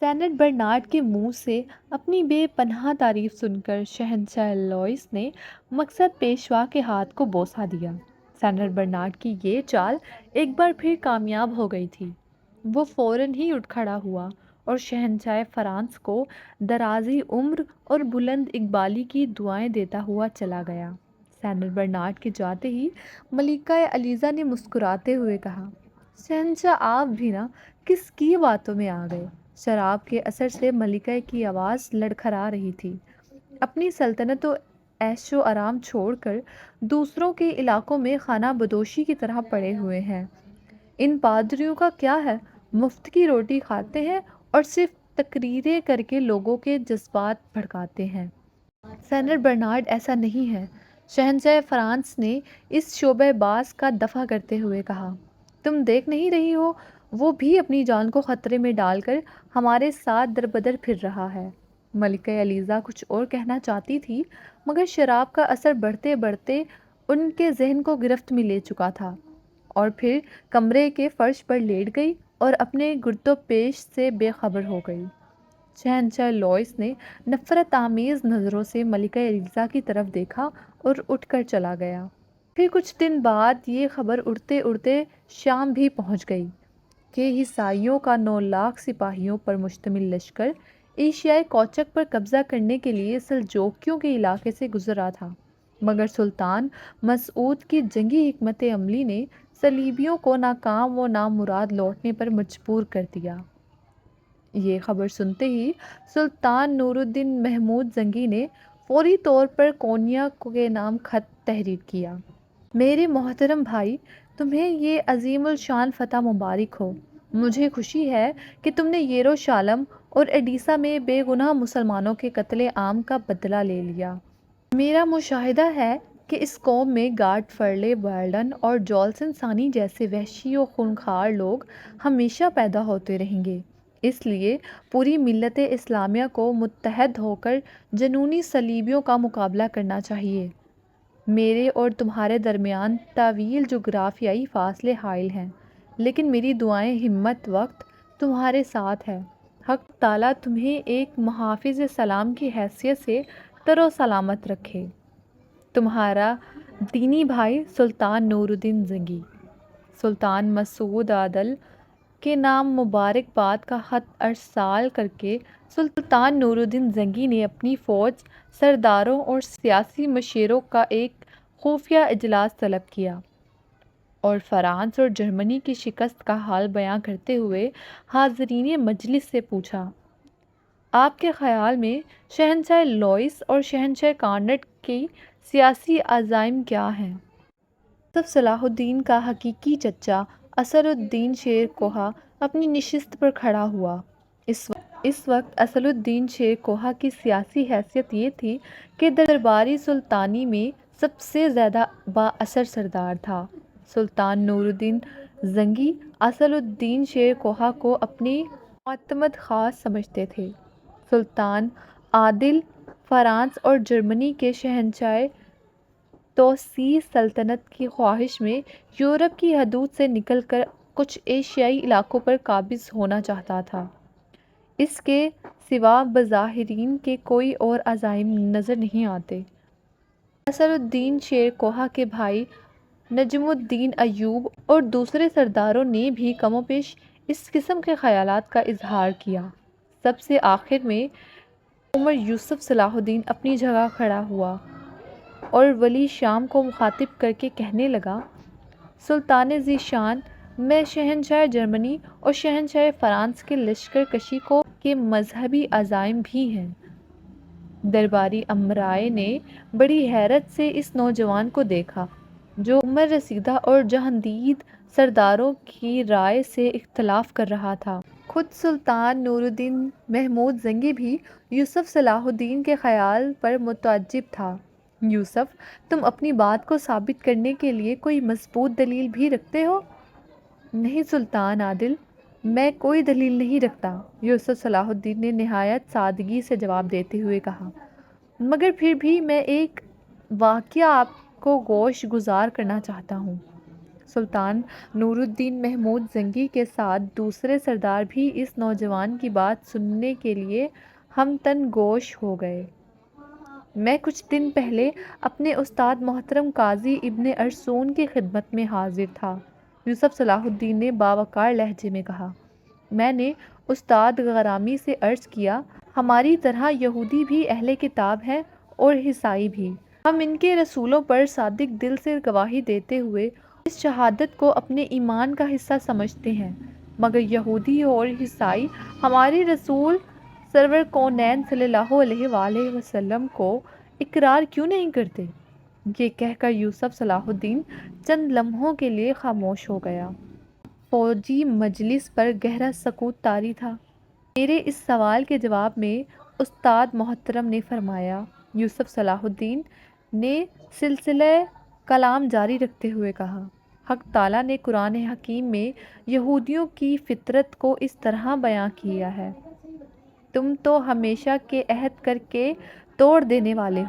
Saint Bernard کے منہ سے اپنی بے پناہ تعریف سن کر شہنشاہ لوئس نے مقصد پیشوا کے ہاتھ کو بوسہ دیا۔ سینٹ برنارڈ کی یہ چال ایک بار پھر کامیاب ہو گئی تھی۔ وہ فوراً ہی اٹھ کھڑا ہوا اور شہنشاہ فرانس کو درازی عمر اور بلند اقبالی کی دعائیں دیتا ہوا چلا گیا۔ سینٹ برنارڈ کے جاتے ہی ملکہ ایلیزا نے مسکراتے ہوئے کہا، شہنشاہ آپ بھی نا کس کی باتوں میں آ گئے۔ شراب کے اثر سے ملکہ کی آواز لڑکھڑا رہی تھی۔ اپنی سلطنت و عیش و آرام چھوڑ کر دوسروں کے علاقوں میں خانہ بدوشی کی طرح پڑے ہوئے ہیں۔ ان پادریوں کا کیا ہے، مفت کی روٹی کھاتے ہیں اور صرف تقریریں کر کے لوگوں کے جذبات بھڑکاتے ہیں۔ سینٹ برنارڈ ایسا نہیں ہے، شہنشاہ فرانس نے اس شعبہ باز کا دفاع کرتے ہوئے کہا۔ تم دیکھ نہیں رہی ہو، وہ بھی اپنی جان کو خطرے میں ڈال کر ہمارے ساتھ دربدر پھر رہا ہے۔ ملکہ ایلیزا کچھ اور کہنا چاہتی تھی، مگر شراب کا اثر بڑھتے بڑھتے ان کے ذہن کو گرفت میں لے چکا تھا، اور پھر کمرے کے فرش پر لیٹ گئی اور اپنے گرد و پیش سے بے خبر ہو گئی۔ شہنشاہ لوئس نے نفرت آمیز نظروں سے ملکہ ایلیزا کی طرف دیکھا اور اٹھ کر چلا گیا۔ پھر کچھ دن بعد یہ خبر اڑتے اڑتے شام بھی پہنچ گئی کہ عیسائیوں کا 9 لاکھ سپاہیوں پر مشتمل لشکر ایشیائے کوچک پر قبضہ کرنے کے لیے سلجوقیوں کے علاقے سے گزرا تھا، مگر سلطان مسعود کی جنگی حکمت عملی نے صلیبیوں کو ناکام و نامراد لوٹنے پر مجبور کر دیا۔ یہ خبر سنتے ہی سلطان نور الدین محمود زنگی نے فوری طور پر کونیا کے نام خط تحریر کیا۔ میرے محترم بھائی، تمہیں یہ عظیم الشان فتح مبارک ہو۔ مجھے خوشی ہے کہ تم نے یروشالم اور ایڈیسا میں بے گناہ مسلمانوں کے قتل عام کا بدلہ لے لیا۔ میرا مشاہدہ ہے کہ اس قوم میں گارڈ فرلے بارڈن اور جولسن ثانی جیسے وحشی و خونخوار لوگ ہمیشہ پیدا ہوتے رہیں گے۔ اس لیے پوری ملت اسلامیہ کو متحد ہو کر جنونی صلیبیوں کا مقابلہ کرنا چاہیے۔ میرے اور تمہارے درمیان طویل جغرافیائی فاصلے حائل ہیں، لیکن میری دعائیں ہمت وقت تمہارے ساتھ ہے۔ حق تعالیٰ تمہیں ایک محافظ سلام کی حیثیت سے تر و سلامت رکھے۔ تمہارا دینی بھائی سلطان نور الدین زنگی۔ سلطان مسعود عادل کے نام مبارکباد کا خط ارسال کرکے سلطان نور الدین زنگی نے اپنی فوج، سرداروں اور سیاسی مشیروں کا ایک خفیہ اجلاس طلب کیا اور فرانس اور جرمنی کی شکست کا حال بیان کرتے ہوئے حاضرین مجلس سے پوچھا، آپ کے خیال میں شہنشاہ لوئس اور شہنشاہ کارنٹ کی سیاسی عزائم کیا ہیں؟ تب صلاح الدین کا حقیقی چچا اسد الدین شیر کوہ اپنی نشست پر کھڑا ہوا۔ اس وقت اسد الدین شیر کوہ کی سیاسی حیثیت یہ تھی کہ درباری سلطانی میں سب سے زیادہ با اثر سردار تھا۔ سلطان نور الدین زنگی اسد الدین شیر کوہ کو اپنے معتمد خاص سمجھتے تھے۔ سلطان عادل فرانس اور جرمنی کے شہنشاہ توسیع سلطنت کی خواہش میں یورپ کی حدود سے نکل کر کچھ ایشیائی علاقوں پر قابض ہونا چاہتا تھا۔ اس کے سوا بظاہرین کے کوئی اور عزائم نظر نہیں آتے۔ اسد الدین شیر کوہ کے بھائی نجم الدین ایوب اور دوسرے سرداروں نے بھی کم و بیش اس قسم کے خیالات کا اظہار کیا۔ سب سے آخر میں عمر یوسف صلاح الدین اپنی جگہ کھڑا ہوا اور ولی شام کو مخاطب کر کے کہنے لگا، سلطان ذی شان، میں شہنشاہ جرمنی اور شہنشاہ فرانس کے لشکر کشی کو کے مذہبی عزائم بھی ہیں۔ درباری امرائے نے بڑی حیرت سے اس نوجوان کو دیکھا جو عمر رسیدہ اور جہاندید سرداروں کی رائے سے اختلاف کر رہا تھا۔ خود سلطان نور الدین محمود زنگی بھی یوسف صلاح الدین کے خیال پر متعجب تھا۔ یوسف، تم اپنی بات کو ثابت کرنے کے لیے کوئی مضبوط دلیل بھی رکھتے ہو؟ نہیں سلطان عادل، میں کوئی دلیل نہیں رکھتا، یوسف صلاح الدین نے نہایت سادگی سے جواب دیتے ہوئے کہا، مگر پھر بھی میں ایک واقعہ آپ کو گوش گزار کرنا چاہتا ہوں۔ سلطان نور الدین محمود زنگی کے ساتھ دوسرے سردار بھی اس نوجوان کی بات سننے کے لیے ہمتن گوش ہو گئے۔ میں کچھ دن پہلے اپنے استاد محترم قاضی ابن ارسون کی خدمت میں حاضر تھا، یوسف صلاح الدین نے باوقار لہجے میں کہا۔ میں نے استاد گرامی سے عرض کیا، ہماری طرح یہودی بھی اہل کتاب ہیں اور عیسائی بھی۔ ہم ان کے رسولوں پر صادق دل سے گواہی دیتے ہوئے اس شہادت کو اپنے ایمان کا حصہ سمجھتے ہیں، مگر یہودی اور عیسائی ہمارے رسول سرور کونین صلی اللہ علیہ وآلہ وسلم کو اقرار کیوں نہیں کرتے؟ یہ کہہ کر یوسف صلاح الدین چند لمحوں کے لیے خاموش ہو گیا۔ فوجی مجلس پر گہرا سکوت طاری تھا۔ میرے اس سوال کے جواب میں استاد محترم نے فرمایا، یوسف صلاح الدین نے سلسلہ کلام جاری رکھتے ہوئے کہا، حق تعالیٰ نے قرآن حکیم میں یہودیوں کی فطرت کو اس طرح بیان کیا ہے، تم تو ہمیشہ کے عہد کر کے توڑ دینے والے ہو۔